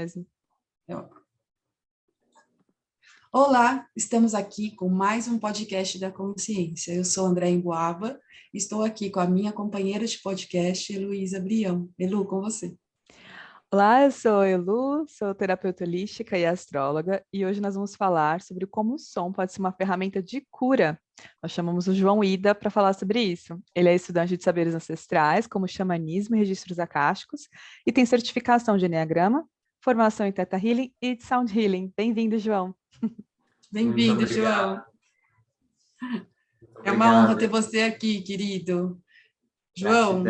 mesmo. Olá, estamos aqui com mais um podcast da Consciência. Eu sou André Emboava, estou aqui com a minha companheira de podcast, Heloísa Brião. Elu, com você. Olá, eu sou a Elu, sou terapeuta holística e astróloga, e hoje nós vamos falar sobre como o som pode ser uma ferramenta de cura. Nós chamamos o João Ida para falar sobre isso. Ele é estudante de saberes ancestrais, como xamanismo e registros acásticos, e tem certificação de Enneagrama, formação em Theta Healing e de Sound Healing. Bem-vindo, João. Bem-vindo, João. É uma honra ter você aqui, querido. João,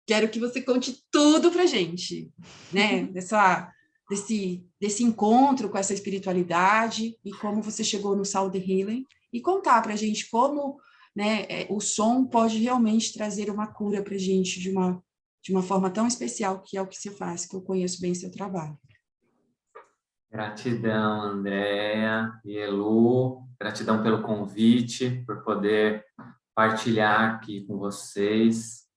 quero que você conte tudo pra gente, né? Desse encontro com essa espiritualidade e como você chegou no Sound Healing e contar pra gente como, né, o som pode realmente trazer uma cura pra gente de uma forma tão especial, que é o que você faz, que eu conheço bem seu trabalho. Gratidão, Andréa e Elu. Gratidão pelo convite, por poder partilhar aqui com vocês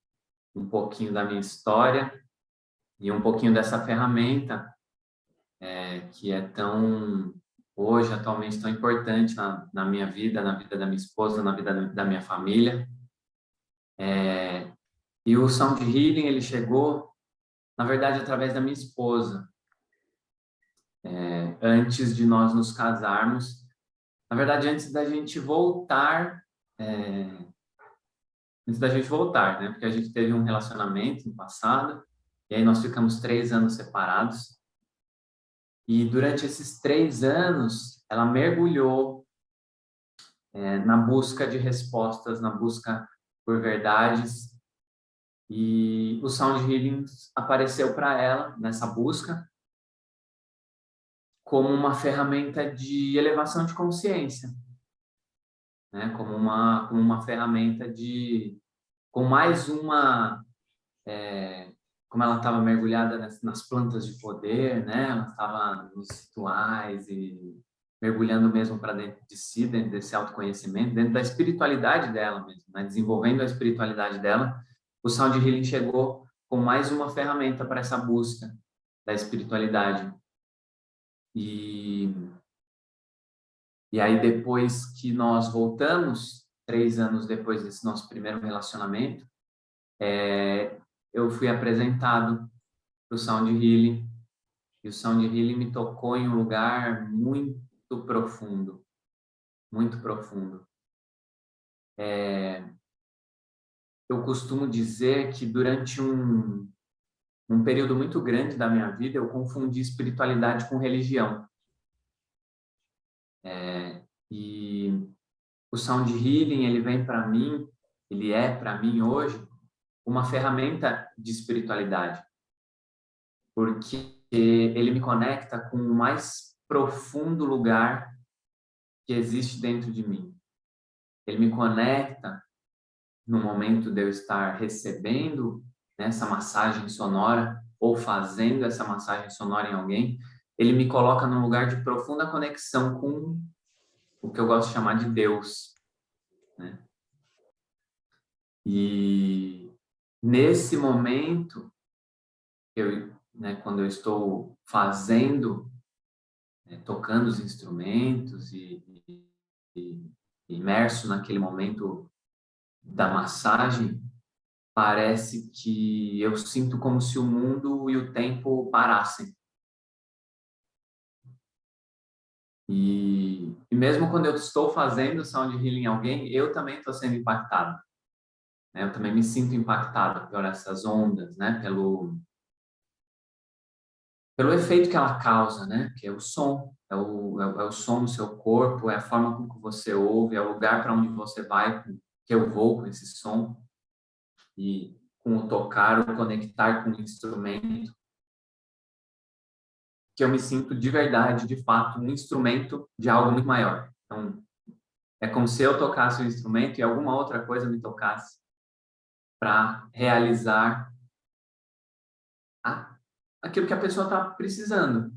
um pouquinho da minha história e um pouquinho dessa ferramenta que é hoje, atualmente, tão importante na minha vida, na vida da minha esposa, na vida da minha família. E o Sound Healing, ele chegou, na verdade, através da minha esposa. Antes de nós nos casarmos, na verdade, antes da gente voltar, né? Porque a gente teve um relacionamento no passado, e aí nós ficamos 3 anos separados. E durante esses 3 anos, ela mergulhou na busca de respostas, na busca por verdades. E o Sound Healing apareceu para ela nessa busca como uma ferramenta de elevação de consciência, né? Como uma ferramenta com mais uma, como ela estava mergulhada nas plantas de poder, né? Ela estava nos rituais e mergulhando mesmo para dentro de si, dentro desse autoconhecimento, dentro da espiritualidade dela mesmo, né? Desenvolvendo a espiritualidade dela. O Sound Healing chegou com mais uma ferramenta para essa busca da espiritualidade. E aí, depois que nós voltamos, 3 anos depois desse nosso primeiro relacionamento, eu fui apresentado para o Sound Healing, e o Sound Healing me tocou em um lugar muito profundo, muito profundo. Eu costumo dizer que durante um período muito grande da minha vida, eu confundi espiritualidade com religião. E o Sound Healing, ele é para mim hoje uma ferramenta de espiritualidade, porque ele me conecta com o mais profundo lugar que existe dentro de mim. Ele me conecta no momento de eu estar recebendo essa massagem sonora ou fazendo essa massagem sonora em alguém. Ele me coloca num lugar de profunda conexão com o que eu gosto de chamar de Deus, né? E nesse momento, quando eu estou fazendo, tocando os instrumentos e imerso naquele momento da massagem, parece que eu sinto como se o mundo e o tempo parassem. E mesmo quando eu estou fazendo Sound Healing em alguém, eu também estou sendo impactado, né? Eu também me sinto impactado por essas ondas, né? Pelo efeito que ela causa, né? Que é o som, é o som do seu corpo, é a forma com que você ouve, é o lugar para onde você vai, que eu vou com esse som, e com o tocar, o conectar com o instrumento, que eu me sinto de verdade, de fato, um instrumento de algo muito maior. Então, é como se eu tocasse o instrumento e alguma outra coisa me tocasse para realizar aquilo que a pessoa está precisando,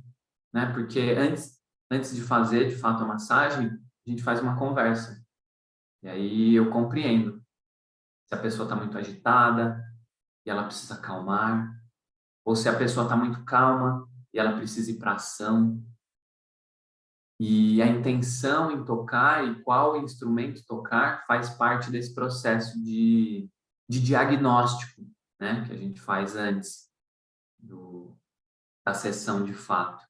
né? Porque antes de fazer, de fato, a massagem, a gente faz uma conversa. E aí eu compreendo se a pessoa está muito agitada e ela precisa acalmar, ou se a pessoa está muito calma e ela precisa ir para ação. E a intenção em tocar e qual instrumento tocar faz parte desse processo de diagnóstico, né, que a gente faz antes da sessão de fato.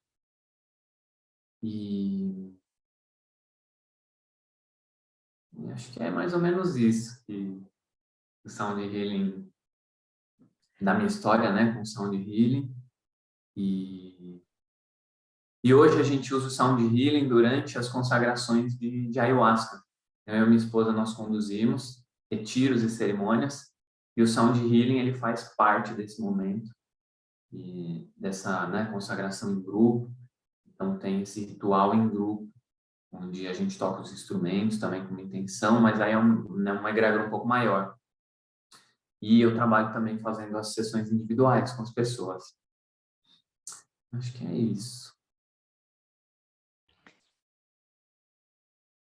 E acho que é mais ou menos isso que o Sound Healing, da minha história, né, com o Sound Healing. E hoje a gente usa o Sound Healing durante as consagrações de ayahuasca. Eu e minha esposa, nós conduzimos retiros e cerimônias, e o Sound Healing, ele faz parte desse momento, e dessa, né, consagração em grupo. Então tem esse ritual em grupo, onde a gente toca os instrumentos também com uma intenção, mas aí é uma egrégora um pouco maior. E eu trabalho também fazendo as sessões individuais com as pessoas. Acho que é isso.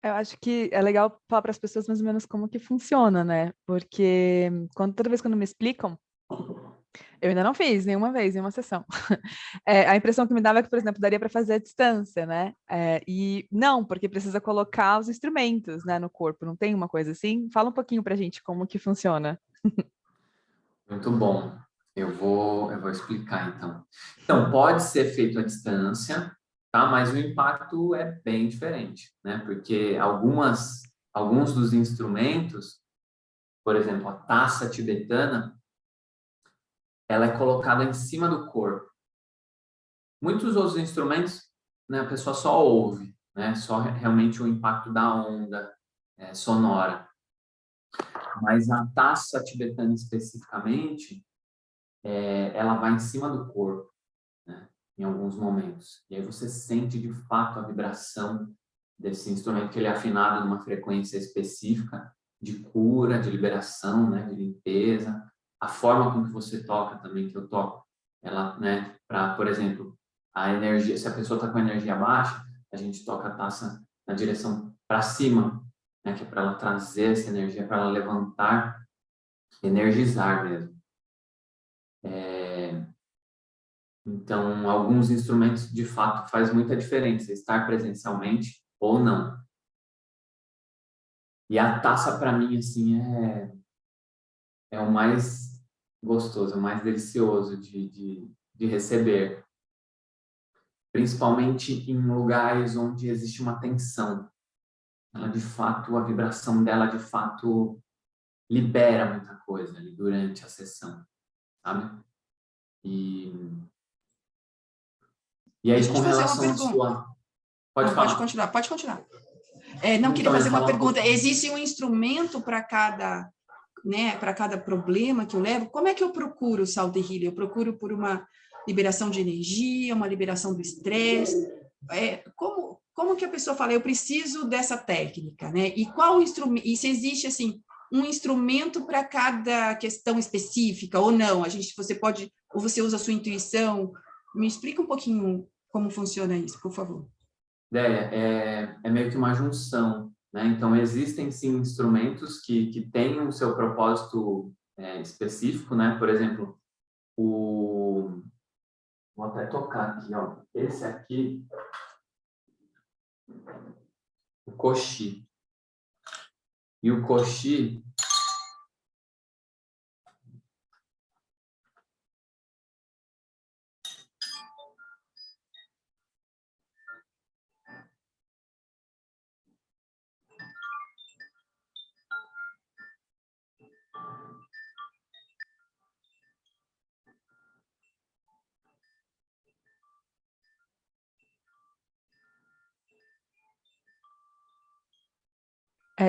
Eu acho que é legal falar para as pessoas mais ou menos como que funciona, né? Porque toda vez quando me explicam, eu ainda não fiz nenhuma vez, nenhuma sessão. A impressão que me dava é que, por exemplo, daria para fazer à distância, né? E não, porque precisa colocar os instrumentos, né, no corpo. Não tem uma coisa assim? Fala um pouquinho para a gente como que funciona. Muito bom. Eu vou explicar, então. Então, pode ser feito à distância, tá? Mas o impacto é bem diferente, né? Porque alguns dos instrumentos, por exemplo, a taça tibetana, ela é colocada em cima do corpo. Muitos outros instrumentos, né, a pessoa só ouve, né? Só realmente o impacto da onda sonora. Mas a taça tibetana especificamente, ela vai em cima do corpo, né, em alguns momentos. E aí você sente de fato a vibração desse instrumento, que ele é afinado numa frequência específica de cura, de liberação, né, de limpeza. A forma com que você toca também, que eu toco, ela, né, para, por exemplo, a energia, se a pessoa está com a energia baixa, a gente toca a taça na direção para cima, né, que é para ela trazer essa energia, para ela levantar, energizar mesmo. Então, alguns instrumentos, de fato, faz muita diferença, estar presencialmente ou não. E a taça, para mim, assim, é o mais gostoso, o mais delicioso de receber. Principalmente em lugares onde existe uma tensão. Ela, de fato, a vibração dela, de fato, libera muita coisa ali durante a sessão, sabe? E aí, Deixa eu com te fazer uma relação à pergunta. sua... Pode Não, falar. pode continuar. Não, queria Então, eu fazer ia uma falar um pergunta. pouquinho. Existe um instrumento para cada, né, para cada problema que eu levo? Como é que eu procuro o Sound Healing? Eu procuro por uma liberação de energia, uma liberação do estresse? Como que a pessoa fala, eu preciso dessa técnica, né? E qual instrumento? E se existe assim um instrumento para cada questão específica ou não? Você pode, ou você usa a sua intuição? Me explica um pouquinho como funciona isso, por favor. É meio que uma junção, né? Então, existem, sim, instrumentos que têm o seu propósito específico, né? Por exemplo, vou até tocar aqui, ó. Esse aqui, o Koshi. E o Koshi,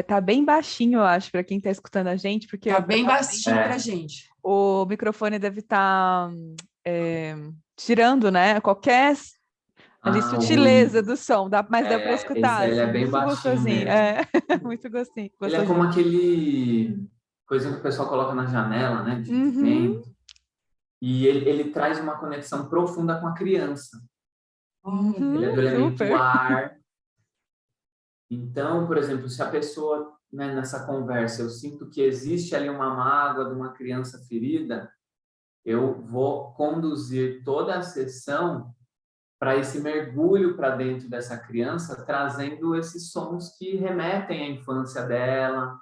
Tá bem baixinho, eu acho, para quem está escutando a gente, porque Tá bem baixinho para a é, gente. o microfone deve estar tirando, né? Qualquer ali o sutileza ruído. do som, mas dá para Esse escutar, ele é assim, bem muito baixinho gostosinho. mesmo. Muito Ele é como gostosinho. aquele coisinha que o pessoal coloca na janela, né? De Uhum, vento. E ele traz uma conexão profunda com a criança. Ele é do elemento super. ar. Então, por exemplo, se a pessoa, né, nessa conversa, eu sinto que existe ali uma mágoa de uma criança ferida, eu vou conduzir toda a sessão para esse mergulho para dentro dessa criança, trazendo esses sons que remetem à infância dela,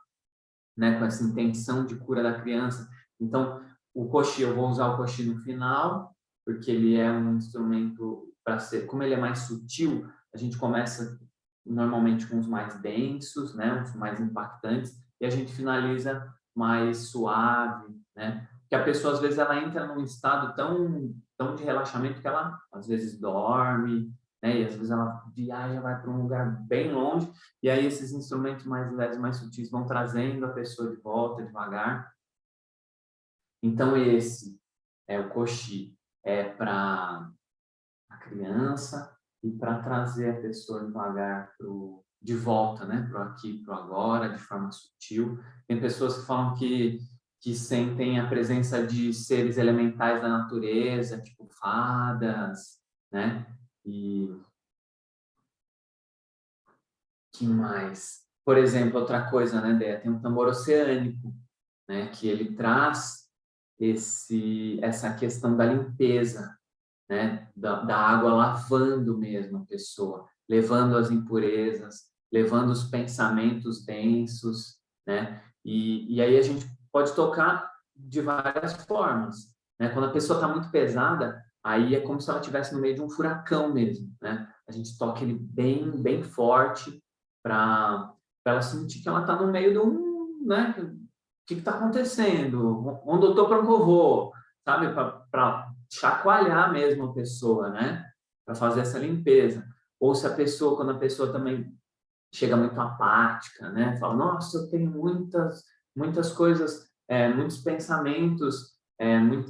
né, com essa intenção de cura da criança. Então, o coxi, eu vou usar o coxi no final, porque ele é um instrumento para ser, como ele é mais sutil, a gente começa normalmente com os mais densos, né, os mais impactantes, e a gente finaliza mais suave, né? Que a pessoa às vezes ela entra num estado tão de relaxamento que ela às vezes dorme, né? E às vezes ela viaja, vai para um lugar bem longe, e aí esses instrumentos mais leves, mais sutis vão trazendo a pessoa de volta devagar. Então esse é o coxi, é para a criança e para trazer a pessoa devagar de volta, né, para o aqui, para o agora, de forma sutil. Tem pessoas que falam que sentem a presença de seres elementais da natureza, tipo fadas, né? E que mais? Por exemplo, outra coisa, né, Dea? Tem um tambor oceânico, né, que ele traz essa questão da limpeza, né, da água lavando mesmo a pessoa, levando as impurezas, levando os pensamentos densos, né? E aí a gente pode tocar de várias formas, né? Quando a pessoa está muito pesada, aí é como se ela estivesse no meio de um furacão mesmo, né? A gente toca ele bem forte para ela sentir que ela está no meio de um, né? O que está acontecendo? Onde eu estou, para onde eu vou? Sabe? Para chacoalhar mesmo a pessoa, né? Para fazer essa limpeza. Ou se a pessoa, quando a pessoa também chega muito apática, né? Fala, nossa, eu tenho muitas coisas, muitos pensamentos,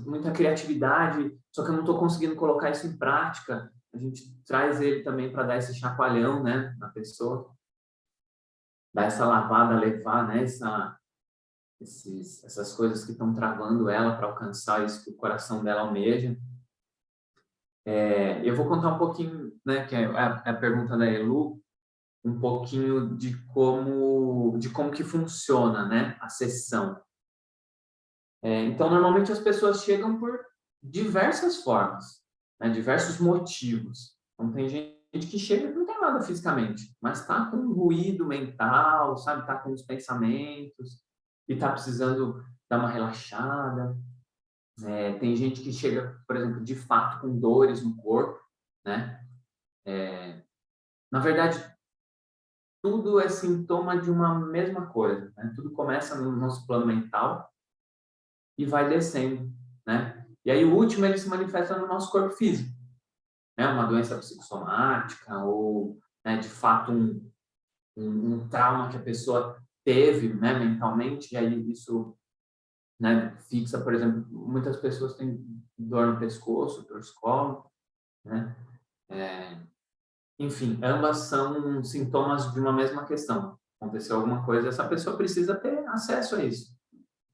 muita criatividade, só que eu não estou conseguindo colocar isso em prática. A gente traz ele também para dar esse chacoalhão, né? Na pessoa, dar essa lavada, levar, né? Essas coisas que estão travando ela para alcançar isso que o coração dela almeja. Eu vou contar um pouquinho, né, que é a pergunta da Elu, um pouquinho de como que funciona, né, a sessão. Então, normalmente as pessoas chegam por diversas formas, né, diversos motivos. Então, tem gente que chega e não tem nada fisicamente, mas está com um ruído mental, sabe, está com os pensamentos e está precisando dar uma relaxada. Tem gente que chega, por exemplo, de fato com dores no corpo, né? Na verdade, tudo é sintoma de uma mesma coisa, né? Tudo começa no nosso plano mental e vai descendo, né? E aí o último ele se manifesta no nosso corpo físico, né? Uma doença psicossomática ou, né, de fato um trauma que a pessoa teve, né, mentalmente, e aí isso, né, fixa, por exemplo, muitas pessoas têm dor no pescoço, torcicolo, né? Enfim, ambas são sintomas de uma mesma questão. Aconteceu alguma coisa, essa pessoa precisa ter acesso a isso.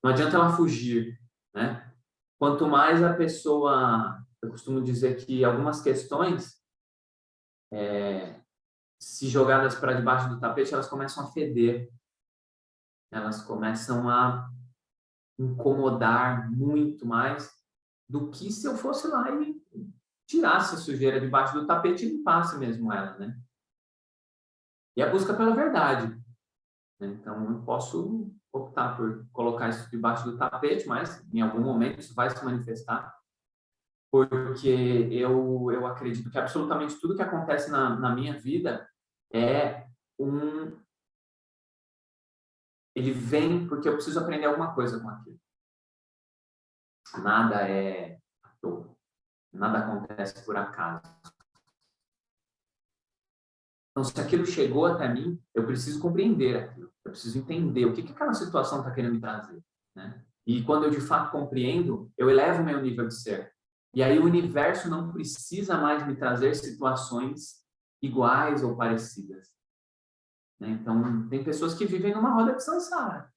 Não adianta ela fugir, né? Quanto mais a pessoa, eu costumo dizer que algumas questões, se jogadas para debaixo do tapete, elas começam a feder, elas começam a incomodar muito mais do que se eu fosse lá e tirasse a sujeira debaixo do tapete e limpasse mesmo ela, né? E a busca pela verdade, né? Então, eu posso optar por colocar isso debaixo do tapete, mas em algum momento isso vai se manifestar, porque eu acredito que absolutamente tudo que acontece na minha vida é ele vem porque eu preciso aprender alguma coisa com aquilo. Nada é à toa, nada acontece por acaso. Então, se aquilo chegou até mim, eu preciso compreender aquilo, eu preciso entender o que aquela situação está querendo me trazer, né? E quando eu de fato compreendo, eu elevo o meu nível de ser. E aí o universo não precisa mais me trazer situações iguais ou parecidas, né? Então, tem pessoas que vivem numa roda de samsara,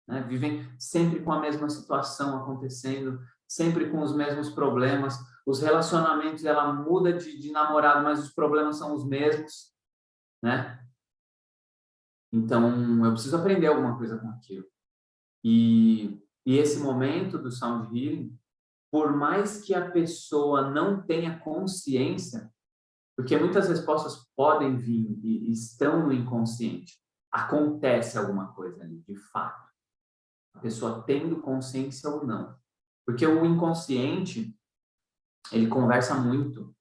né? Vivem sempre com a mesma situação acontecendo, sempre com os mesmos problemas. Os relacionamentos, ela muda de namorado, mas os problemas são os mesmos, né? Então, eu preciso aprender alguma coisa com aquilo. E esse momento do sound healing, por mais que a pessoa não tenha consciência, Porque muitas respostas podem vir e estão no inconsciente. Acontece alguma coisa ali, de fato. A pessoa tendo consciência ou não. Porque o inconsciente, ele conversa muito,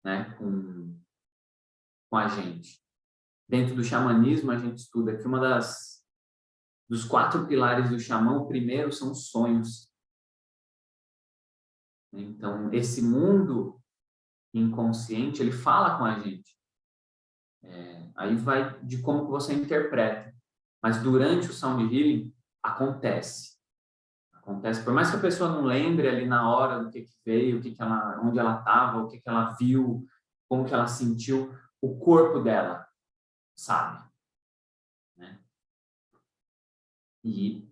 né, com a gente. Dentro do xamanismo, a gente estuda que dos 4 pilares do xamã, o primeiro são os sonhos. Então, esse mundo inconsciente, ele fala com a gente. Aí vai de como que você interpreta. Mas durante o sound healing, acontece. Acontece. Por mais que a pessoa não lembre ali na hora do que veio, onde ela estava, o que ela viu, como que ela sentiu, o corpo dela sabe, né? E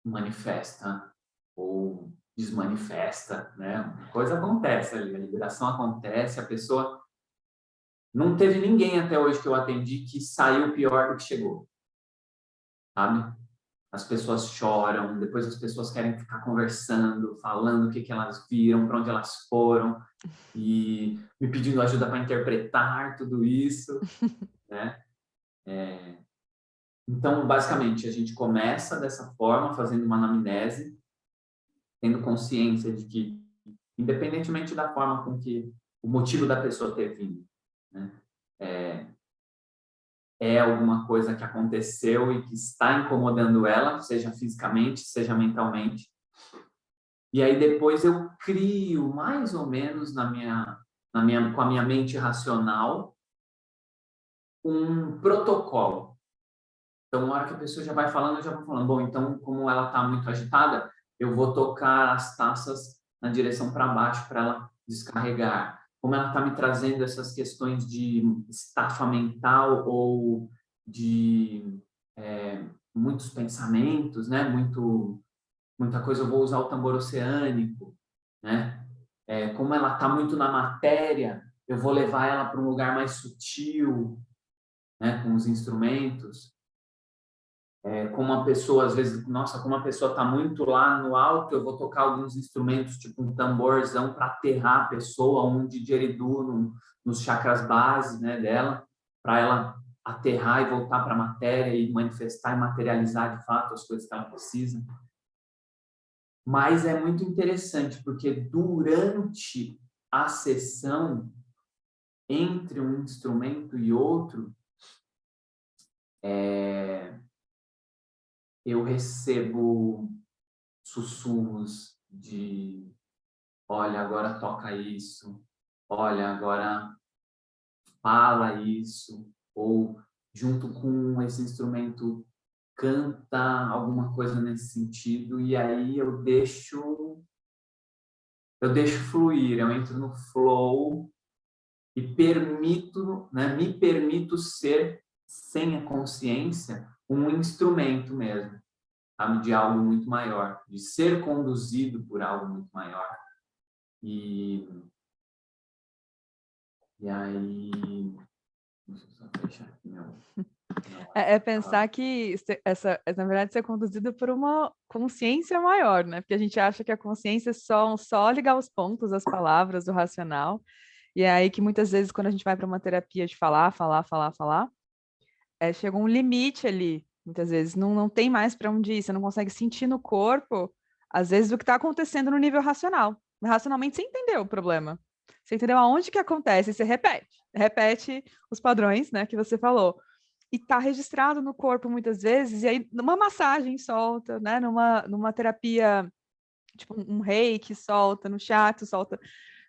manifesta ou desmanifesta, né? Uma coisa acontece ali, a liberação acontece, a pessoa... Não teve ninguém até hoje que eu atendi que saiu pior do que chegou, sabe? As pessoas choram, depois as pessoas querem ficar conversando, falando o que elas viram, para onde elas foram, e me pedindo ajuda para interpretar tudo isso, né? Então, basicamente, a gente começa dessa forma, fazendo uma anamnese, tendo consciência de que, independentemente da forma com que o motivo da pessoa ter vindo, né? É alguma coisa que aconteceu e que está incomodando ela, seja fisicamente, seja mentalmente. E aí depois eu crio mais ou menos com a minha mente racional um protocolo. Então, na hora que a pessoa já vai falando, eu já vou falando, bom, então, como ela está muito agitada, eu vou tocar as taças na direção para baixo para ela descarregar. Como ela está me trazendo essas questões de estafa mental ou de muitos pensamentos, né? Muita coisa, eu vou usar o tambor oceânico, né? Como ela está muito na matéria, eu vou levar ela para um lugar mais sutil, né? Com os instrumentos. Como uma pessoa, às vezes, nossa, como uma pessoa está muito lá no alto, eu vou tocar alguns instrumentos, tipo um tamborzão, para aterrar a pessoa, um didgeridoo nos chakras base, né, dela, para ela aterrar e voltar para a matéria e manifestar e materializar, de fato, as coisas que ela precisa. Mas é muito interessante, porque durante a sessão, entre um instrumento e outro, eu recebo sussurros de, olha, agora toca isso, olha, agora fala isso, ou junto com esse instrumento canta alguma coisa nesse sentido, e aí eu deixo fluir, eu entro no flow e permito, né, me permito ser, sem a consciência, um instrumento mesmo, sabe, de algo muito maior, de ser conduzido por algo muito maior. E aí, deixa eu só fechar aqui Pensar que na verdade, ser conduzido por uma consciência maior, né? Porque a gente acha que a consciência é só ligar os pontos, as palavras, o racional. E é aí que muitas vezes, quando a gente vai para uma terapia de falar, chega um limite ali. Muitas vezes não tem mais para onde ir, você não consegue sentir no corpo, às vezes, o que está acontecendo no nível racional. Racionalmente, você entendeu o problema. Você entendeu aonde que acontece, você repete os padrões, né, que você falou. E está registrado no corpo muitas vezes, e aí numa massagem solta, né, numa terapia, tipo um reiki solta, no shiatsu solta.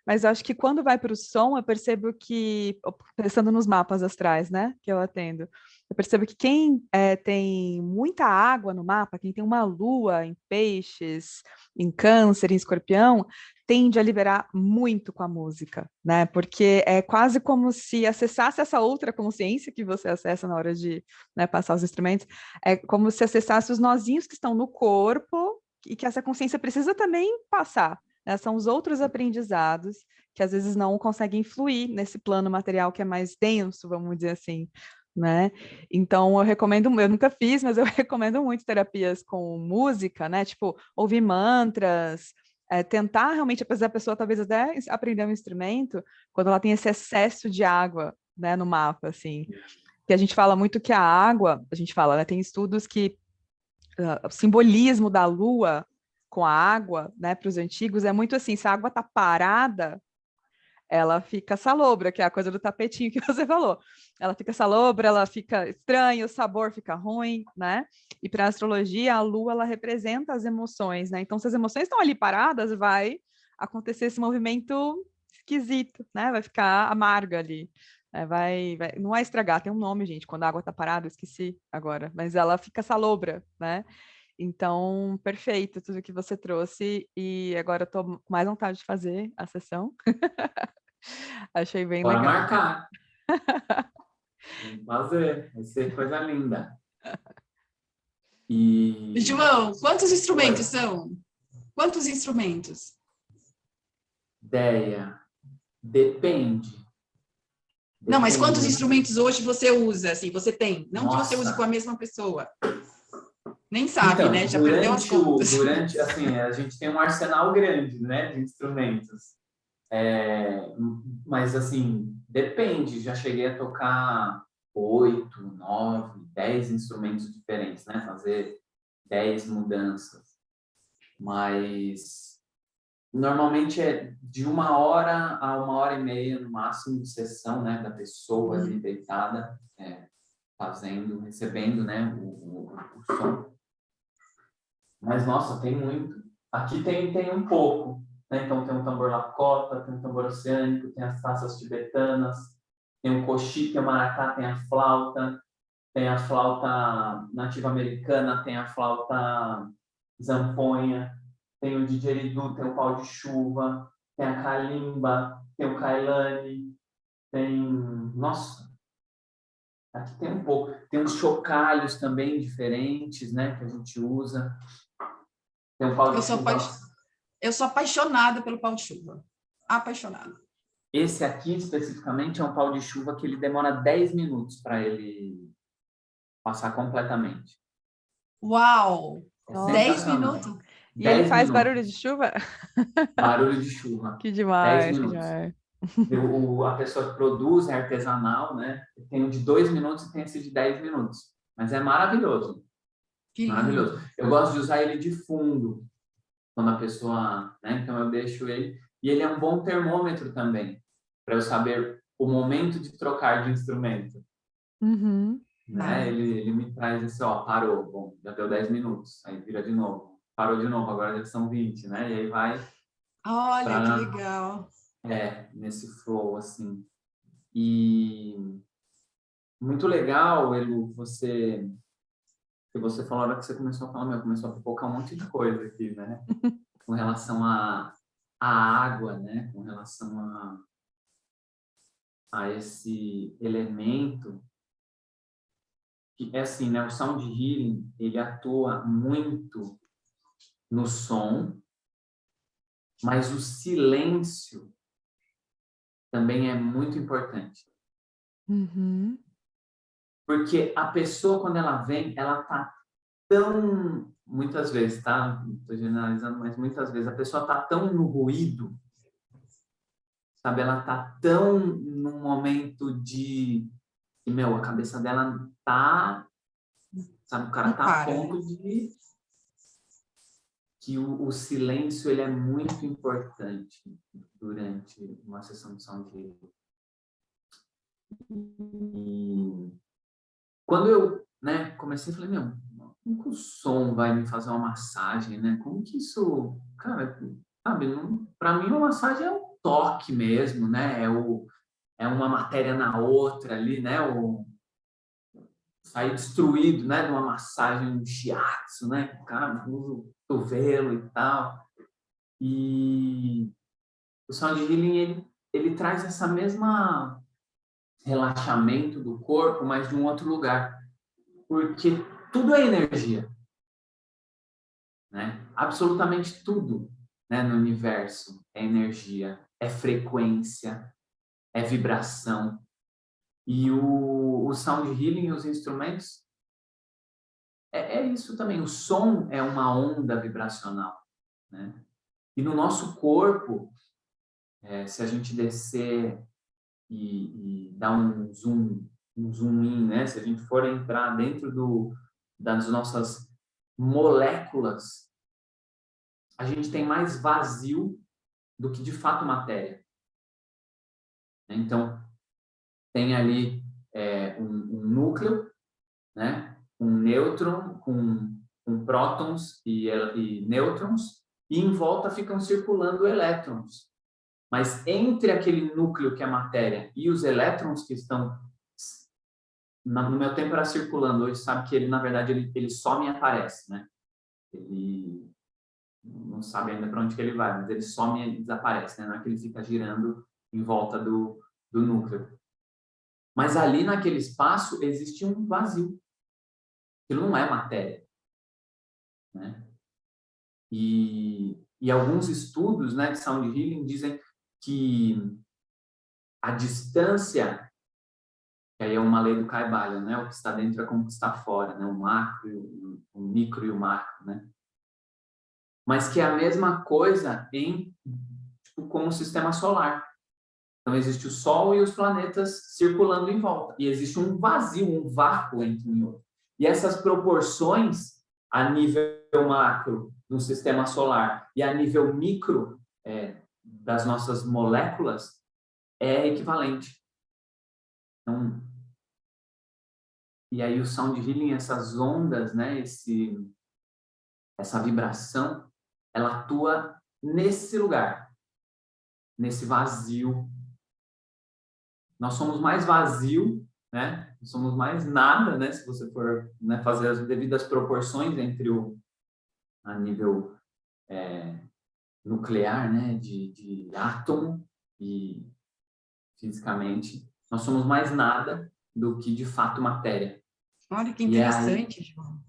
Mas eu acho que quando vai para o som, eu percebo que, pensando nos mapas astrais, né, que eu atendo, eu percebo que quem tem muita água no mapa, quem tem uma lua em peixes, em câncer, em escorpião, tende a liberar muito com a música, né, porque é quase como se acessasse essa outra consciência que você acessa na hora de, né, passar os instrumentos, é como se acessasse os nozinhos que estão no corpo e que essa consciência precisa também passar, né? São os outros aprendizados que às vezes não conseguem fluir nesse plano material que é mais denso, vamos dizer assim, né? Então eu recomendo, eu nunca fiz, mas eu recomendo muito terapias com música, né? Tipo, ouvir mantras, tentar realmente, apesar da pessoa talvez até aprender um instrumento, quando ela tem esse excesso de água, né, no mapa, assim. Que a gente fala muito que a água, a gente fala, né, tem estudos que o simbolismo da lua com a água, né, para os antigos, é muito assim, se a água está parada, ela fica salobra, que é a coisa do tapetinho que você falou. Ela fica salobra, ela fica estranha, o sabor fica ruim, né? E para a astrologia, a lua, ela representa as emoções, né? Então, se as emoções estão ali paradas, vai acontecer esse movimento esquisito, né? Vai ficar amarga ali. Não é estragar, tem um nome, gente, quando a água está parada, eu esqueci agora, mas ela fica salobra, né? Então, perfeito tudo que você trouxe, e agora eu estou com mais vontade de fazer a sessão. Achei bem Bora legal. marcar. Vamos fazer. Vai ser coisa linda. E... João, quantos instrumentos são? Quantos instrumentos? Ideia. Depende. Não, mas quantos Depende. instrumentos hoje você usa, assim, você tem? Não que você use Nossa. com a mesma pessoa. Nem sabe, Então, né? Já perdeu as contas. assim, a gente tem um arsenal grande, né, de instrumentos. Mas, assim, depende. Já cheguei a tocar 8, 9, 10 instrumentos diferentes, né? Fazer 10 mudanças. Mas, normalmente é de 1 hora a 1 hora e meia, no máximo, de sessão, né? Da pessoa ali deitada, fazendo, recebendo, né? O som. Mas, nossa, tem muito. Aqui tem um pouco, né? Então, tem um tambor lacota, tem um tambor oceânico, tem as taças tibetanas, tem o coxi, tem o maracá, tem a flauta nativa americana, tem a flauta zamponha, tem o didgeridoo, tem o pau de chuva, tem a kalimba, tem o kailane, tem... Nossa, aqui tem um pouco. Tem uns chocalhos também diferentes, né? Que a gente usa. Tem um pau de chuva. Eu sou apaixonada pelo pau de chuva. Apaixonada. Esse aqui, especificamente, é um pau de chuva que ele demora 10 minutos para ele passar completamente. Uau! Nossa. 10 minutos? E ele faz minutos. barulho de chuva? Barulho de chuva. Que 10 demais, que minutos. demais. A pessoa que produz é artesanal, né? Tem o de 2 minutos e tem esse de 10 minutos. Mas é maravilhoso. Que Maravilhoso. lindo. Eu gosto de usar ele de fundo, quando a pessoa... né? Então, eu deixo ele... E ele é um bom termômetro também, para eu saber o momento de trocar de instrumento. Uhum. Né? Ele me traz esse, ó, parou, bom, já deu 10 minutos, aí vira de novo, parou de novo, agora já são 20, né? E aí vai... Olha, que legal. Nesse flow, assim. E muito legal, Elu, que você falou, na hora que você começou a falar, começou a pipocar um monte de coisa aqui, né? Com relação à água, né? Com relação a esse elemento que é assim, né? O sound healing, ele atua muito no som, mas o silêncio também é muito importante. Uhum. Porque a pessoa, quando ela vem, ela tá tão... Muitas vezes, tá? Estou generalizando, mas muitas vezes a pessoa tá tão no ruído, sabe? Ela tá tão num momento de... a cabeça dela tá... Sabe? O cara tá a ponto de... Que o silêncio, ele é muito importante durante uma sessão de sound healing. E quando eu, né, comecei, falei, como que o som vai me fazer uma massagem, né? Como que isso, cara, sabe, para mim uma massagem é um toque mesmo, né? É uma matéria na outra ali, né? Sair destruído, né? De uma massagem, um shiatsu, né? O cara usa o cotovelo e tal. E o sound healing, ele traz essa mesma relaxamento do corpo, mas de um outro lugar. Porque tudo é energia, né? Absolutamente tudo, né, no universo é energia, é frequência, é vibração. E o sound healing, os instrumentos, é isso também. O som é uma onda vibracional, né? E no nosso corpo, se a gente descer e dar um zoom in, né? Se a gente for entrar dentro das nossas moléculas, a gente tem mais vazio do que de fato matéria. Então, tem ali um núcleo, né? Um nêutron com prótons e nêutrons, e em volta ficam circulando elétrons. Mas entre aquele núcleo que é matéria e os elétrons que estão... No meu tempo era circulando, hoje sabe que ele, na verdade, ele some e aparece, né? Ele não sabe ainda para onde que ele vai, mas ele some e desaparece, né? Não é que ele fica girando em volta do núcleo. Mas ali naquele espaço existe um vazio. Aquilo não é matéria, né? E alguns estudos, né, de Sound Healing dizem que a distância, que aí é uma lei do Kybalion, né? O que está dentro é como o que está fora, né? O macro, o micro e o macro, né? Mas que é a mesma coisa como o sistema solar. Então, existe o Sol e os planetas circulando em volta. E existe um vazio, um vácuo entre um e outro. E essas proporções, a nível macro no sistema solar e a nível micro das nossas moléculas, é equivalente. Então, e aí o Sound Healing, essas ondas, né, essa vibração, ela atua nesse lugar, nesse vazio. Nós somos mais vazio, né? Somos mais nada, né? Se você for, né, fazer as devidas proporções entre a nível nuclear, né? De átomo e fisicamente, nós somos mais nada do que de fato matéria. Olha que interessante, João.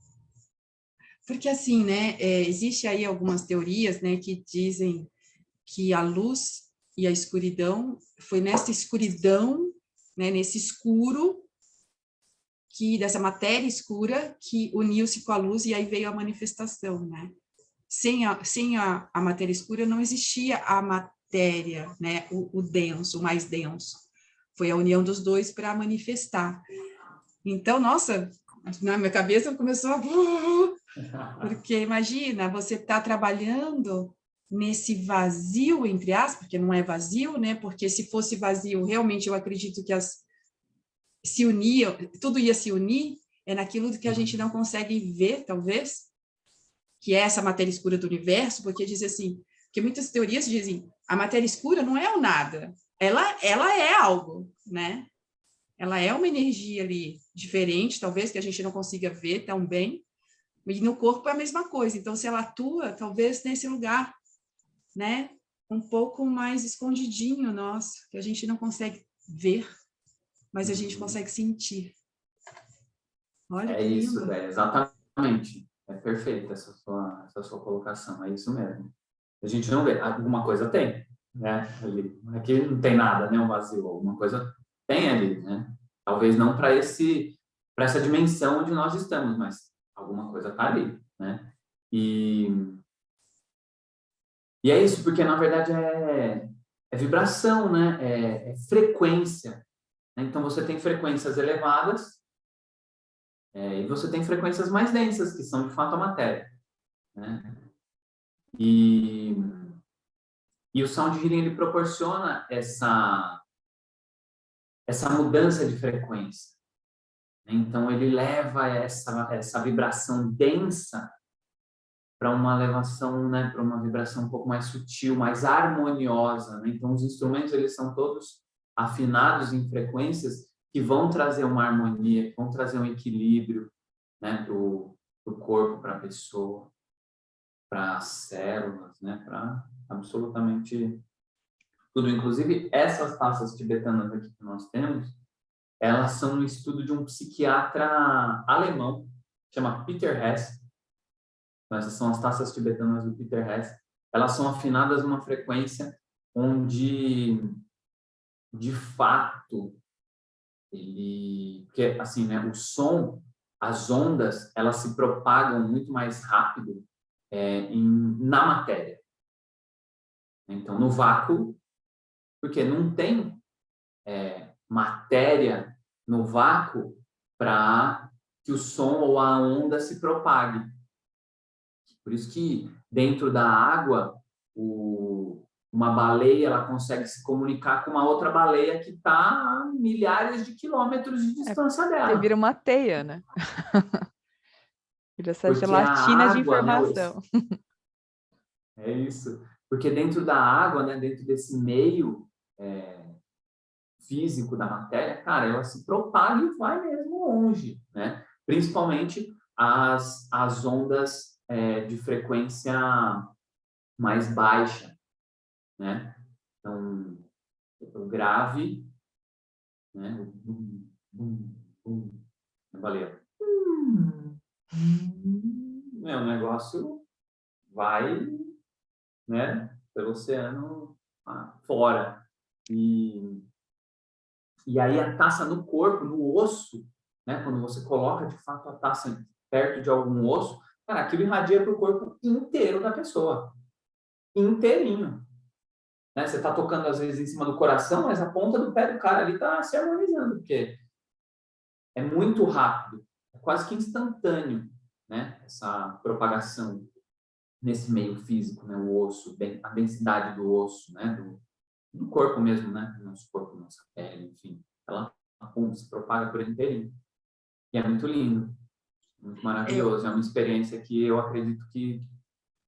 Porque assim, né? Existe aí algumas teorias, né? Que dizem que a luz e a escuridão foi nessa escuridão, né? Nesse escuro dessa matéria escura que uniu-se com a luz e aí veio a manifestação, né? Sem a matéria escura não existia a matéria, né? O denso, o mais denso. Foi a união dos dois para manifestar. Então, nossa, na minha cabeça começou a... Porque imagina, você está trabalhando nesse vazio, entre aspas, porque não é vazio, né? Porque se fosse vazio, realmente eu acredito que se uniam, tudo ia se unir, é naquilo que a gente não consegue ver, talvez, que é essa matéria escura do universo, porque diz assim, que muitas teorias dizem, a matéria escura não é o nada, ela é algo, né? Ela é uma energia ali diferente, talvez, que a gente não consiga ver tão bem, e no corpo é a mesma coisa. Então, se ela atua, talvez nesse lugar, né? Um pouco mais escondidinho nosso, que a gente não consegue ver, mas a gente consegue sentir. Olha que lindo. Isso, exatamente. É perfeita essa sua colocação, é isso mesmo. A gente não vê, alguma coisa tem, né? Ali. Aqui não tem nada, né? Um vazio, alguma coisa tem ali, né? Talvez não para essa dimensão onde nós estamos, mas alguma coisa está ali, né? E é isso, porque na verdade é vibração, né? É frequência. Então você tem frequências elevadas e você tem frequências mais densas, que são de fato a matéria, né? E o Sound Healing, ele proporciona essa mudança de frequência. Então, ele leva essa vibração densa para uma elevação, né, para uma vibração um pouco mais sutil, mais harmoniosa, né? Então, os instrumentos, eles são todos afinados em frequências que vão trazer uma harmonia, que vão trazer um equilíbrio, né, para o corpo, para a pessoa, para as células, né, para absolutamente tudo. Inclusive, essas taças tibetanas aqui que nós temos, elas são um estudo de um psiquiatra alemão, chama Peter Hess. Então, essas são as taças tibetanas do Peter Hess. Elas são afinadas numa frequência onde, de fato, porque assim, né, o som, as ondas, elas se propagam muito mais rápido na matéria. Então, no vácuo, porque não tem matéria no vácuo para que o som ou a onda se propague. Por isso que dentro da água, uma baleia ela consegue se comunicar com uma outra baleia que está a milhares de quilômetros de distância Porque dela. vira uma teia, né? Vira essa Porque gelatina de água, né, informação. é isso. Porque dentro da água, né, dentro desse meio físico da matéria, cara, ela se propaga e vai mesmo longe, né? Principalmente as ondas de frequência mais baixa, né? Então, o grave, né? Valeu. O negócio vai, né? Pelo oceano fora. E aí a taça no corpo, no osso, né? Quando você coloca de fato a taça perto de algum osso, cara, aquilo irradia para o corpo inteiro da pessoa, inteirinho. Né? Você está tocando às vezes em cima do coração, mas a ponta do pé do cara ali está se harmonizando, porque é muito rápido, é quase que instantâneo, né? Essa propagação nesse meio físico, né? O osso, a densidade do osso, né? Do corpo mesmo, né? Nosso corpo, nossa pele, enfim. Ela se propaga por inteirinho. E é muito lindo, muito maravilhoso. É uma experiência que eu acredito que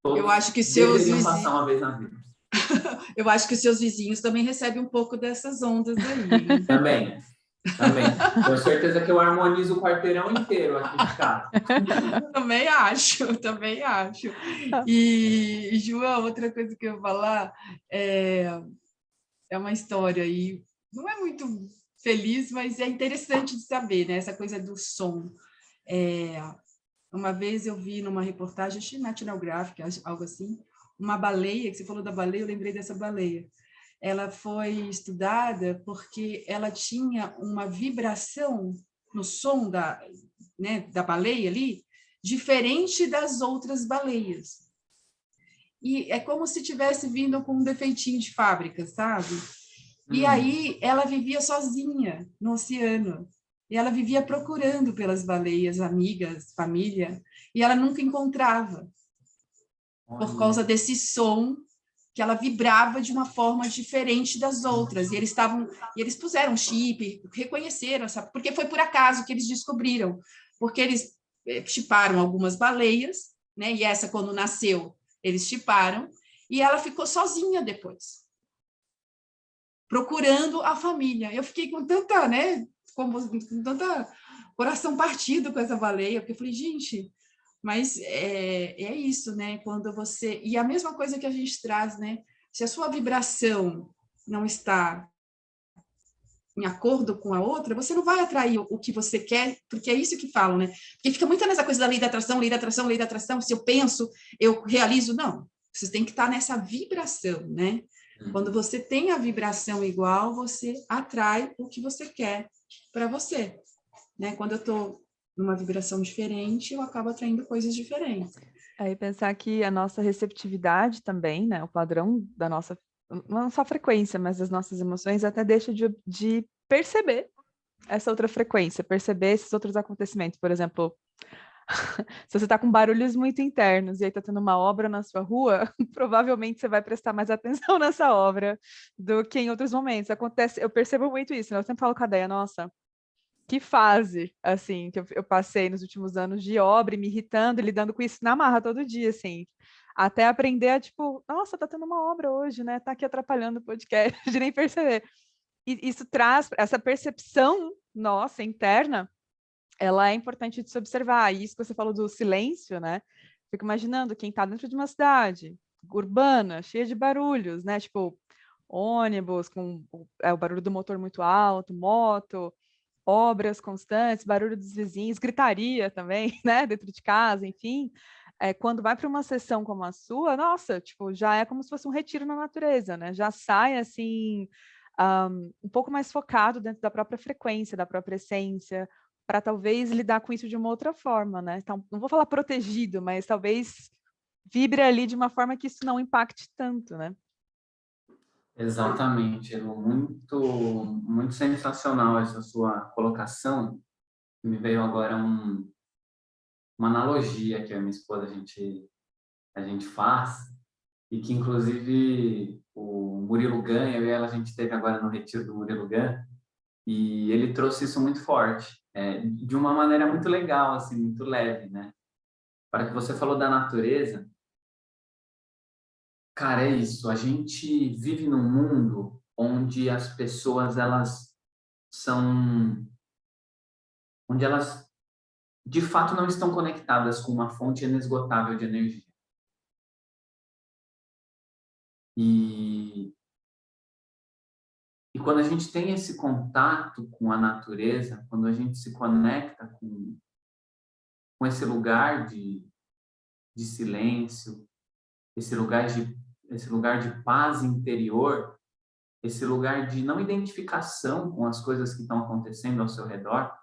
Eu todos acho que deveriam passar uma vez na vida. Eu acho que os seus vizinhos também recebem um pouco dessas ondas aí. Também. Tenho certeza que eu harmonizo o quarteirão inteiro aqui de casa. Também acho, também acho. E, João, outra coisa que eu vou falar é uma história aí, não é muito feliz, mas é interessante de saber, né? Essa coisa do som. Uma vez eu vi numa reportagem, acho que National Geographic, algo assim, uma baleia, que você falou da baleia, eu lembrei dessa baleia. Ela foi estudada porque ela tinha uma vibração no som da baleia ali, diferente das outras baleias. E é como se tivesse vindo com um defeitinho de fábrica, sabe? E aí ela vivia sozinha no oceano. E ela vivia procurando pelas baleias, amigas, família, e ela nunca encontrava, por causa desse som que ela vibrava de uma forma diferente das outras. E eles puseram chip, reconheceram, sabe? Porque foi por acaso que eles descobriram, porque eles chiparam algumas baleias, né? E essa quando nasceu, eles chiparam, e ela ficou sozinha depois, procurando a família. Eu fiquei com tanta, né, com tanta coração partido com essa baleia, porque eu falei, gente, mas é isso, né? Quando você... E a mesma coisa que a gente traz, né? Se a sua vibração não está em acordo com a outra, você não vai atrair o que você quer, porque é isso que falam, né? Porque fica muito nessa coisa da lei da atração, lei da atração, lei da atração. Se eu penso, eu realizo. Não, você tem que estar nessa vibração, né? Quando você tem a vibração igual, você atrai o que você quer para você, né? Quando eu estou numa vibração diferente, eu acabo atraindo coisas diferentes. Aí pensar que a nossa receptividade também, né? O padrão da nossa, não só frequência, mas das nossas emoções, até deixa de perceber essa outra frequência, perceber esses outros acontecimentos. Por exemplo, se você está com barulhos muito internos e aí está tendo uma obra na sua rua, provavelmente você vai prestar mais atenção nessa obra do que em outros momentos. Acontece, eu percebo muito isso, né? Eu sempre falo com a Deia, nossa, que fase, assim, que eu passei nos últimos anos de obra e me irritando e lidando com isso na marra todo dia, assim. Até aprender a, tipo, nossa, tá tendo uma obra hoje, né? Tá aqui atrapalhando o podcast, de nem perceber. E isso traz essa percepção nossa, interna, ela é importante de se observar. E isso que você falou do silêncio, né? Fico imaginando quem está dentro de uma cidade urbana, cheia de barulhos, né? Tipo, ônibus com o barulho do motor muito alto, moto, obras constantes, barulho dos vizinhos, gritaria também, né? Dentro de casa, enfim. Quando vai para uma sessão como a sua, nossa, tipo, já é como se fosse um retiro na natureza, né? Já sai assim, um pouco mais focado dentro da própria frequência, da própria essência, para talvez lidar com isso de uma outra forma, né? Então, não vou falar protegido, mas talvez vibre ali de uma forma que isso não impacte tanto, né? Exatamente, Elu. Muito sensacional essa sua colocação. Me veio agora uma analogia que a minha esposa a gente faz, e que inclusive o Murilo Gun, eu e ela, a gente teve agora no retiro do Murilo Gun, e ele trouxe isso muito forte, de uma maneira muito legal, assim, muito leve, né? Para que você falou da natureza, cara, é isso. A gente vive num mundo onde as pessoas são, onde elas de fato não estão conectadas com uma fonte inesgotável de energia. E quando a gente tem esse contato com a natureza, quando a gente se conecta com esse lugar de silêncio, esse lugar de paz interior, esse lugar de não identificação com as coisas que estão acontecendo ao seu redor,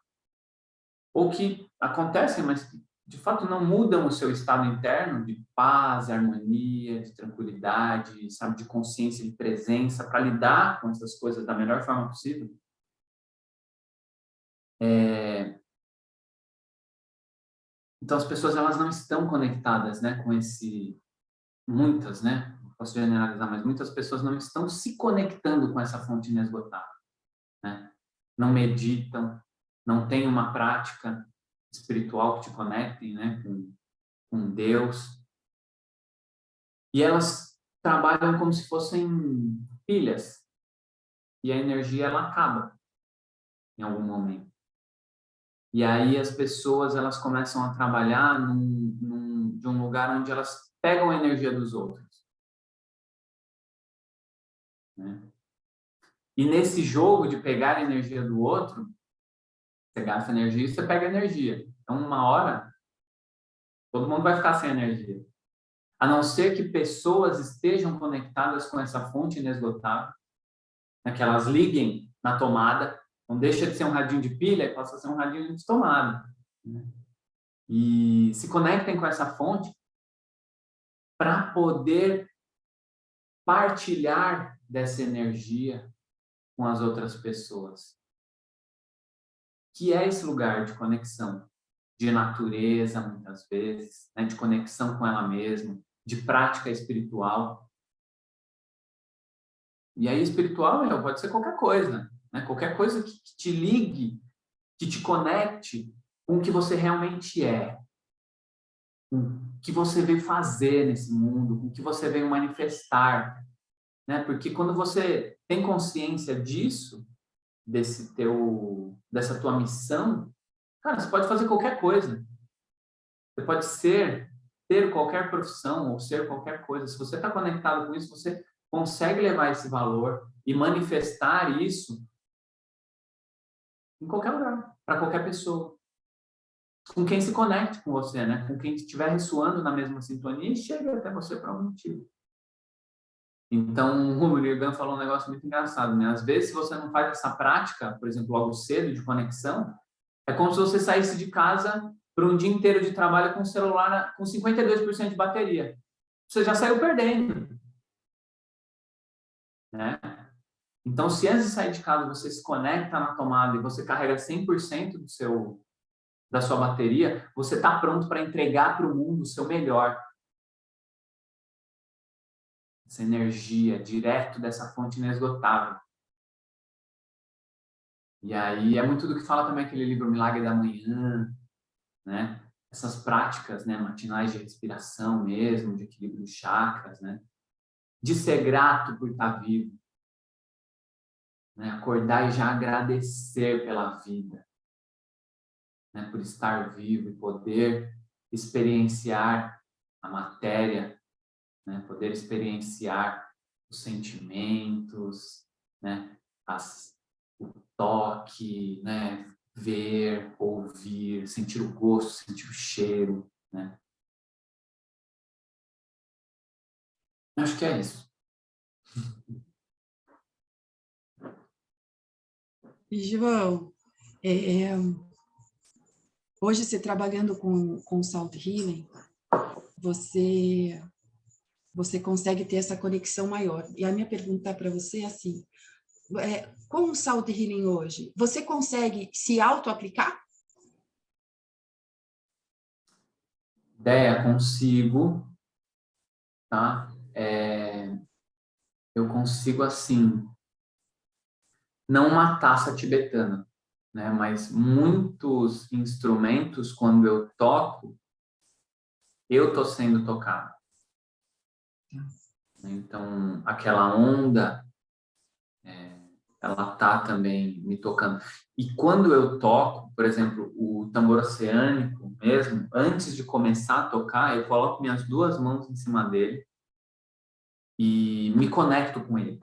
ou que acontecem, mas que de fato não mudam o seu estado interno de paz, harmonia, de tranquilidade, sabe, de consciência, de presença, para lidar com essas coisas da melhor forma possível. Então as pessoas, elas não estão conectadas, né, com muitas, né, não posso generalizar, mas muitas pessoas não estão se conectando com essa fonte inesgotável, né? Não meditam, não têm uma prática espiritual que te conectem, né, com Deus. E elas trabalham como se fossem pilhas, e a energia, ela acaba em algum momento. E aí as pessoas, elas começam a trabalhar de um lugar onde elas pegam a energia dos outros, né? E nesse jogo de pegar a energia do outro, você gasta energia e você pega energia. Então, uma hora, todo mundo vai ficar sem energia. A não ser que pessoas estejam conectadas com essa fonte inesgotável, né, que elas liguem na tomada, não deixa de ser um radinho de pilha e passa a ser um radinho de tomada, né? E se conectem com essa fonte para poder partilhar dessa energia com as outras pessoas, que é esse lugar de conexão, de natureza, muitas vezes, né, de conexão com ela mesma, de prática espiritual. E aí, espiritual, pode ser qualquer coisa, né? Qualquer coisa que te ligue, que te conecte com o que você realmente é, com o que você veio fazer nesse mundo, com o que você veio manifestar, né? Porque quando você tem consciência disso, dessa tua missão, cara, você pode fazer qualquer coisa. Você pode ter qualquer profissão ou ser qualquer coisa. Se você está conectado com isso, você consegue levar esse valor e manifestar isso em qualquer lugar, para qualquer pessoa. Com quem se conecte com você, né? Com quem estiver ressoando na mesma sintonia e chega até você por algum motivo. Então, o Murilo falou um negócio muito engraçado, né? Às vezes, se você não faz essa prática, por exemplo, logo cedo, de conexão, é como se você saísse de casa para um dia inteiro de trabalho com o celular com 52% de bateria. Você já saiu perdendo, né? Então, se antes de sair de casa você se conecta na tomada e você carrega 100% da sua bateria, você está pronto para entregar para o mundo o seu melhor. Essa energia direto dessa fonte inesgotável. E aí é muito do que fala também aquele livro Milagre da Manhã, né? Essas práticas, né, matinais de respiração mesmo, de equilíbrio de chakras, né? De ser grato por estar vivo, né? Acordar e já agradecer pela vida, né? Por estar vivo e poder experienciar a matéria, né? Poder experienciar os sentimentos, né? O toque, né? Ver, ouvir, sentir o gosto, sentir o cheiro, né? Acho que é isso. E, João, hoje você trabalhando com Sound Healing, você você consegue ter essa conexão maior. E a minha pergunta para você é assim, com o Sound Healing hoje, você consegue se auto-aplicar? Ideia, consigo, tá? Eu consigo, assim, não uma taça tibetana, né? Mas muitos instrumentos, quando eu toco, eu tô sendo tocado. Então, aquela onda, ela tá também me tocando. E quando eu toco, por exemplo, o tambor oceânico mesmo, antes de começar a tocar, eu coloco minhas duas mãos em cima dele e me conecto com ele.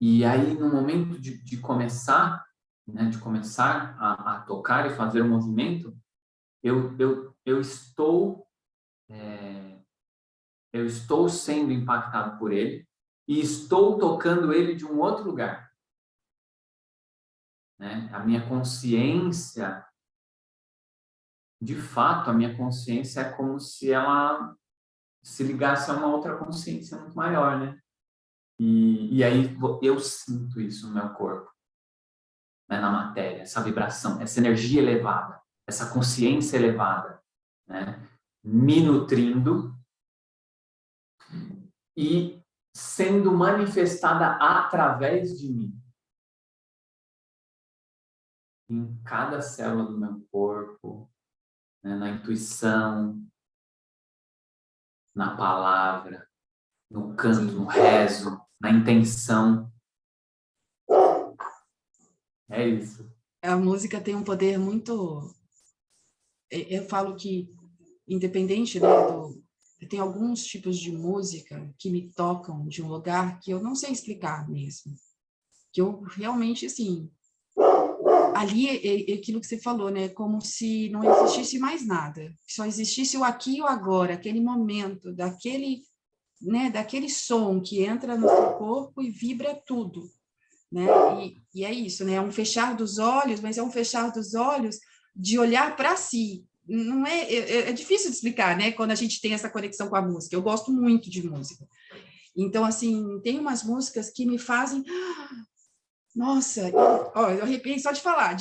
E aí, no momento de começar, né, de começar a tocar e fazer o movimento, eu estou sendo impactado por ele e estou tocando ele de um outro lugar, né? A minha consciência, de fato, a minha consciência é como se ela se ligasse a uma outra consciência muito maior, né? E aí eu sinto isso no meu corpo, né, na matéria, essa vibração, essa energia elevada, essa consciência elevada, né, me nutrindo e sendo manifestada através de mim, em cada célula do meu corpo, né, na intuição, na palavra, no canto, no rezo, na intenção. É isso. A música tem um poder muito... Eu falo que, independente, né, tem alguns tipos de música que me tocam de um lugar que eu não sei explicar mesmo. Que eu realmente, assim... Ali é aquilo que você falou, né? Como se não existisse mais nada. Só existisse o aqui e o agora, aquele momento, daquele, né, daquele som que entra no seu corpo e vibra tudo, né? E é isso, né? É um fechar dos olhos, mas é um fechar dos olhos de olhar para si. Não é difícil de explicar, né? Quando a gente tem essa conexão com a música. Eu gosto muito de música. Então, assim, tem umas músicas que me fazem... Nossa, eu arrepiei só de falar,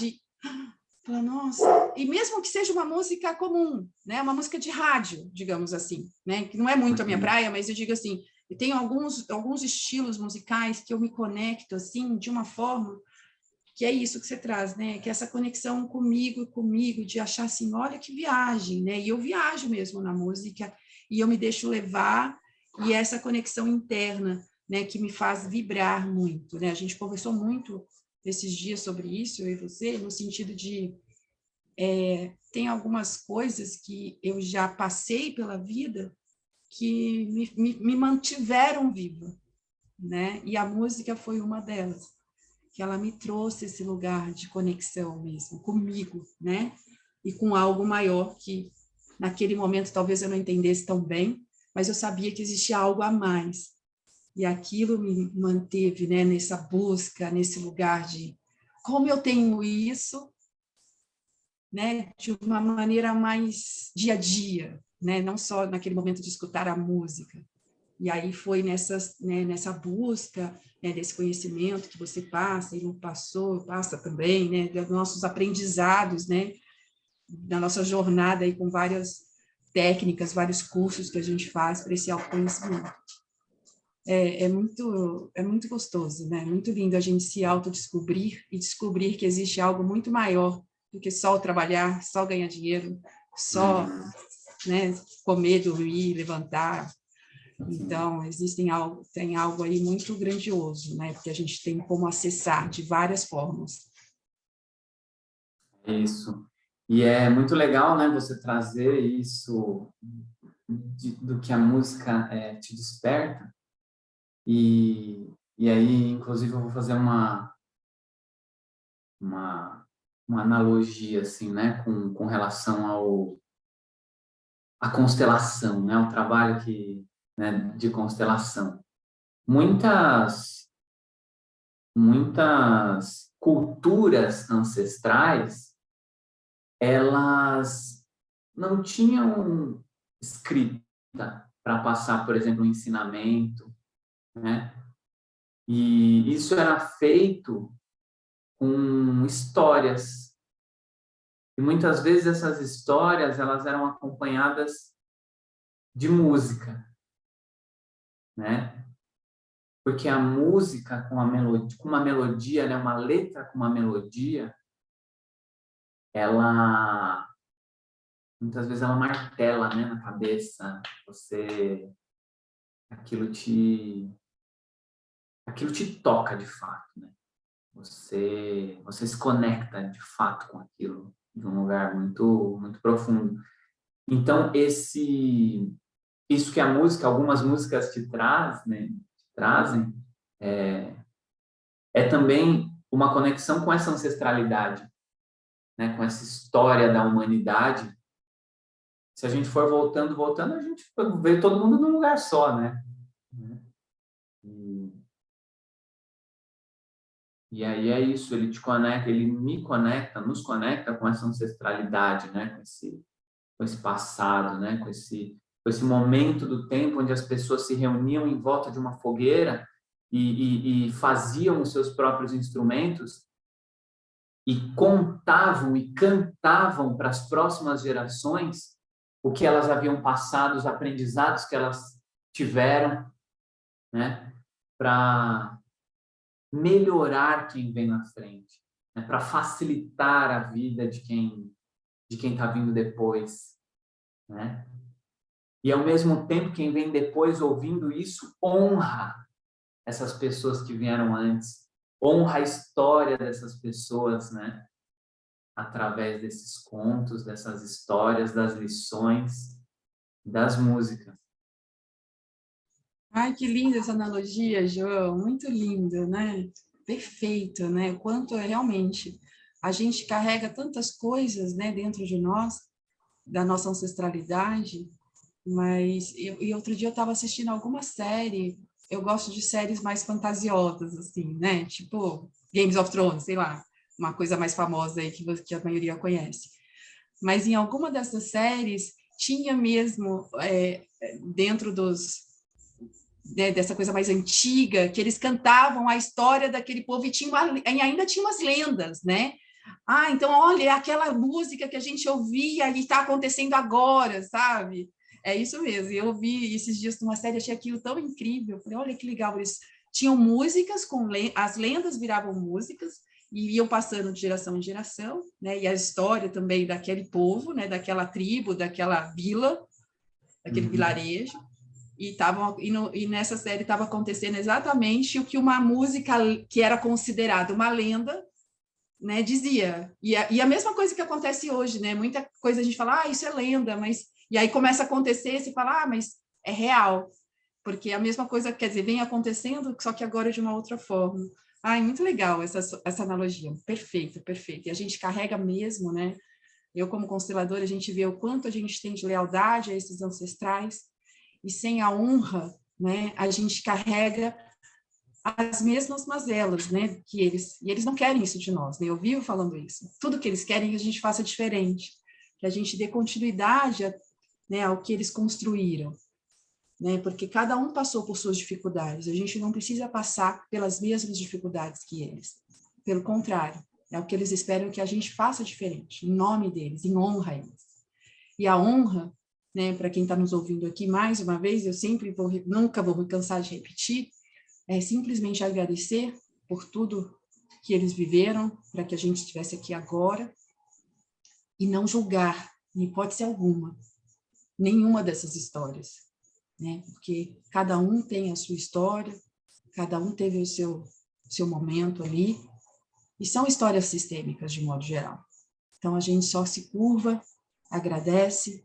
nossa, e mesmo que seja uma música comum, né, uma música de rádio, digamos assim, né, que não é muito a minha praia, mas eu digo assim, eu tenho alguns estilos musicais que eu me conecto, assim, de uma forma que é isso que você traz, né, que é essa conexão comigo, de achar assim, olha que viagem, né, e eu viajo mesmo na música, e eu me deixo levar, e essa conexão interna, né, que me faz vibrar muito, né, a gente conversou muito esses dias sobre isso, eu e você, no sentido de tem algumas coisas que eu já passei pela vida que me mantiveram viva, né? E a música foi uma delas, que ela me trouxe esse lugar de conexão mesmo, comigo, né? E com algo maior que naquele momento talvez eu não entendesse tão bem, mas eu sabia que existia algo a mais. E aquilo me manteve, né, nessa busca, nesse lugar de como eu tenho isso, né, de uma maneira mais dia a dia, né, não só naquele momento de escutar a música. E aí foi nessa busca, né, desse conhecimento que você passa e não passou, passa também, né, dos nossos aprendizados, né, da nossa jornada aí com várias técnicas, vários cursos que a gente faz para esse autoconhecimento. É muito gostoso, né? Muito lindo a gente se autodescobrir e descobrir que existe algo muito maior do que só o trabalhar, só ganhar dinheiro, só, né, comer, dormir, levantar. Então, tem algo aí muito grandioso, né? Porque a gente tem como acessar de várias formas. Isso. E é muito legal, né, você trazer isso do que a música te desperta. E aí, inclusive, eu vou fazer uma analogia, assim, né, com relação à constelação, né, o trabalho né, de constelação. Muitas culturas ancestrais, elas não tinham escrita para passar, por exemplo, um ensinamento, né? E isso era feito com histórias. E muitas vezes essas histórias, elas eram acompanhadas de música, né? Porque a música com uma melodia, né? Uma letra com uma melodia, ela muitas vezes ela martela, né, na cabeça. Aquilo te aquilo te toca de fato, né? Você se conecta de fato com aquilo de um lugar muito profundo. Então isso que a música, algumas músicas te trazem, é também uma conexão com essa ancestralidade, né? Com essa história da humanidade. Se a gente for voltando, a gente vê todo mundo num lugar só, né? E aí é isso, ele te conecta, ele me conecta, nos conecta com essa ancestralidade, né? Com esse passado, né? Com esse momento do tempo onde as pessoas se reuniam em volta de uma fogueira e faziam os seus próprios instrumentos e contavam e cantavam para as próximas gerações o que elas haviam passado, os aprendizados que elas tiveram, né? Para melhorar quem vem na frente, né? Para facilitar a vida de quem está vindo depois, né? E ao mesmo tempo quem vem depois ouvindo isso honra essas pessoas que vieram antes, honra a história dessas pessoas, né? Através desses contos, dessas histórias, das lições, das músicas. Ai, que linda essa analogia, João, muito lindo, né? Perfeito, né? O quanto é realmente a gente carrega tantas coisas, né, dentro de nós, da nossa ancestralidade, mas e outro dia eu estava assistindo alguma série, eu gosto de séries mais fantasiosas, assim, né? Tipo Games of Thrones, sei lá, uma coisa mais famosa aí que a maioria conhece. Mas em alguma dessas séries tinha mesmo, dentro dessa coisa mais antiga, que eles cantavam a história daquele povo e ainda tinha umas lendas, né? Ah, então, olha, é aquela música que a gente ouvia e está acontecendo agora, sabe? É isso mesmo. Eu vi esses dias numa série, achei aquilo tão incrível. Falei, olha que legal, eles tinham músicas as lendas viravam músicas e iam passando de geração em geração, né? E a história também daquele povo, né? Daquela tribo, daquela vila, daquele vilarejo. E nessa série estava acontecendo exatamente o que uma música que era considerada uma lenda, né, dizia. E a mesma coisa que acontece hoje, né? Muita coisa a gente fala, isso é lenda, mas e aí começa a acontecer, se fala, mas é real, porque a mesma coisa, quer dizer, vem acontecendo, só que agora de uma outra forma. Muito legal essa analogia, perfeito, perfeito. E a gente carrega mesmo, né? Eu, como consteladora, a gente vê o quanto a gente tem de lealdade a esses ancestrais, e sem a honra, né, a gente carrega as mesmas mazelas, né, e eles não querem isso de nós, né, eu vivo falando isso, tudo que eles querem é que a gente faça diferente, que a gente dê continuidade né, ao que eles construíram, né, porque cada um passou por suas dificuldades, a gente não precisa passar pelas mesmas dificuldades que eles, pelo contrário, é o que eles esperam que a gente faça diferente, em nome deles, em honra a eles. E a honra, né, para quem está nos ouvindo aqui, mais uma vez, eu nunca vou me cansar de repetir, é simplesmente agradecer por tudo que eles viveram, para que a gente estivesse aqui agora, e não julgar, em hipótese alguma, nenhuma dessas histórias, né? Porque cada um tem a sua história, cada um teve o seu momento ali, e são histórias sistêmicas, de modo geral. Então, a gente só se curva, agradece,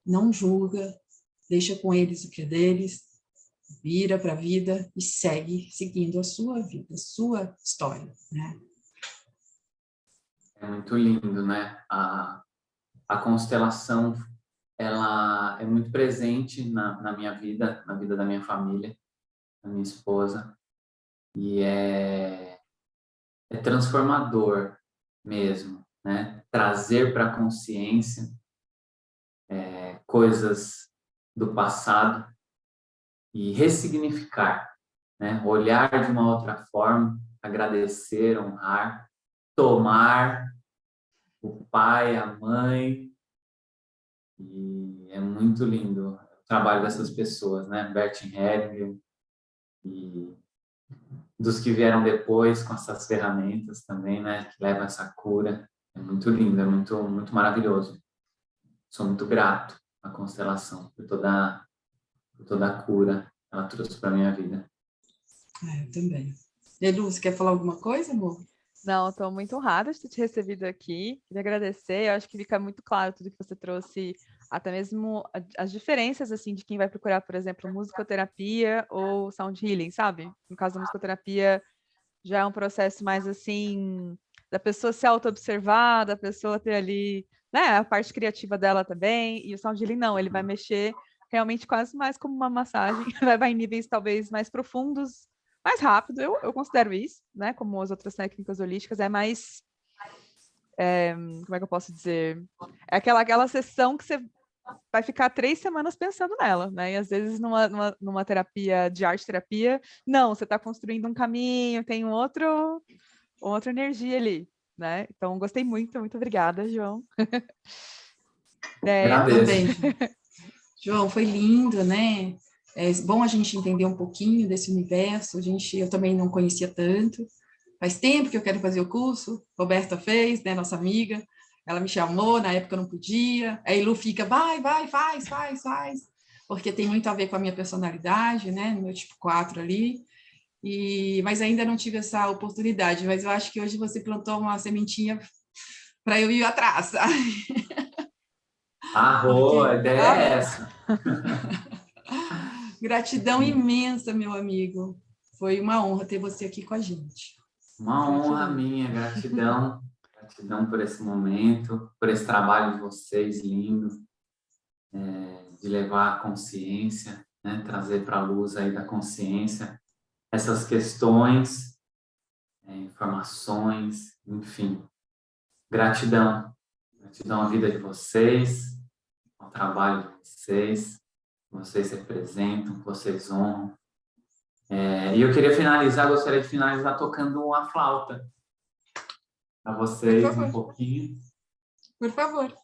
não julga, deixa com eles o que é deles, vira para a vida e segue seguindo a sua vida, a sua história, né? É muito lindo, né? A constelação, ela é muito presente na minha vida, na vida da minha família, da minha esposa, e é transformador mesmo, né? Trazer para a consciência coisas do passado e ressignificar, né? Olhar de uma outra forma, agradecer, honrar, tomar o pai, a mãe, e é muito lindo o trabalho dessas pessoas, né? Bert Hellinger e dos que vieram depois com essas ferramentas também, né? Que levam essa cura. É muito lindo, é muito, muito maravilhoso. Sou muito grato à constelação por toda a cura que ela trouxe para minha vida. Eu também. Elu, você quer falar alguma coisa, amor? Não, estou muito honrada de ter te recebido aqui. Queria agradecer. Eu acho que fica muito claro tudo que você trouxe, até mesmo as diferenças assim de quem vai procurar, por exemplo, musicoterapia ou sound healing, sabe? No caso da musicoterapia, já é um processo mais assim da pessoa se auto-observar, da pessoa ter ali, né, a parte criativa dela também. E o sound healing não, ele vai mexer realmente quase mais como uma massagem, vai em níveis talvez mais profundos, mais rápido, eu considero isso, né? Como as outras técnicas holísticas, é mais. Como é que eu posso dizer? É aquela sessão que você vai ficar 3 semanas pensando nela, né? E às vezes numa terapia de arte-terapia, não, você está construindo um caminho, tem outra energia ali, né? Então, gostei muito, muito obrigada, João. Agradeço. Também. João, foi lindo, né? É bom a gente entender um pouquinho desse universo. Eu também não conhecia tanto. Faz tempo que eu quero fazer o curso. Roberta fez, né? Nossa amiga. Ela me chamou, na época eu não podia. Aí Lu fica, vai, faz. Porque tem muito a ver com a minha personalidade, né? No meu tipo 4 ali. Mas ainda não tive essa oportunidade. Mas eu acho que hoje você plantou uma sementinha para eu ir atrás, sabe? A ideia é essa. Gratidão imensa, meu amigo. Foi uma honra ter você aqui com a gente. Uma honra minha, gratidão. Gratidão por esse momento, por esse trabalho de vocês lindo, de levar a consciência, né? Trazer para a luz aí da consciência essas questões, informações, enfim. Gratidão. Gratidão à vida de vocês, ao trabalho de vocês, que vocês representam, que vocês honram. E eu gostaria de finalizar tocando uma flauta para vocês um pouquinho. Por favor.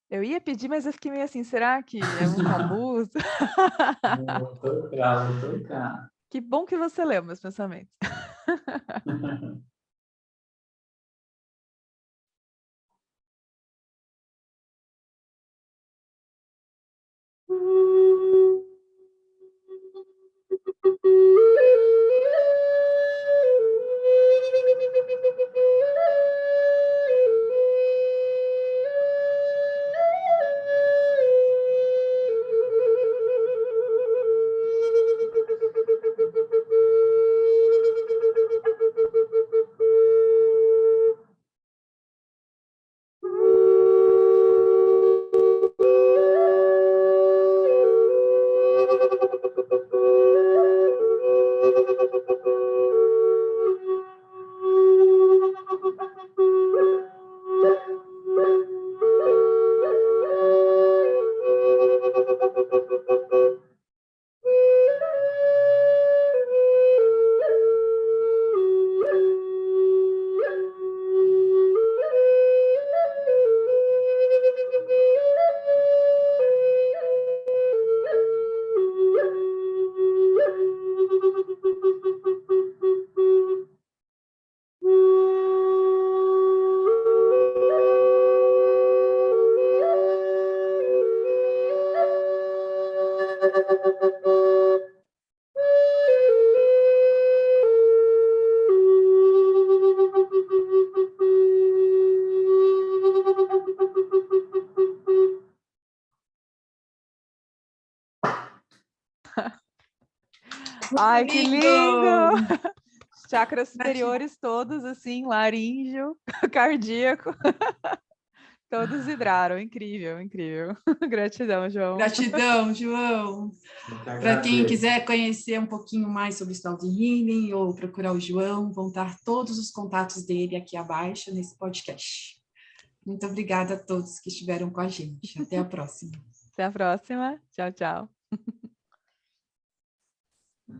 Eu ia pedir, mas eu fiquei meio assim, será que é muito abuso? Vou tocar. Que bom que você leu meus pensamentos. Ai, que lindo! Chakras superiores todos, assim, laríngeo, cardíaco. Todos vibraram. Incrível, incrível. Gratidão, João. Gratidão, João. Para quem quiser conhecer um pouquinho mais sobre o Sound Healing ou procurar o João, vão estar todos os contatos dele aqui abaixo nesse podcast. Muito obrigada a todos que estiveram com a gente. Até a próxima. Até a próxima. Tchau, tchau.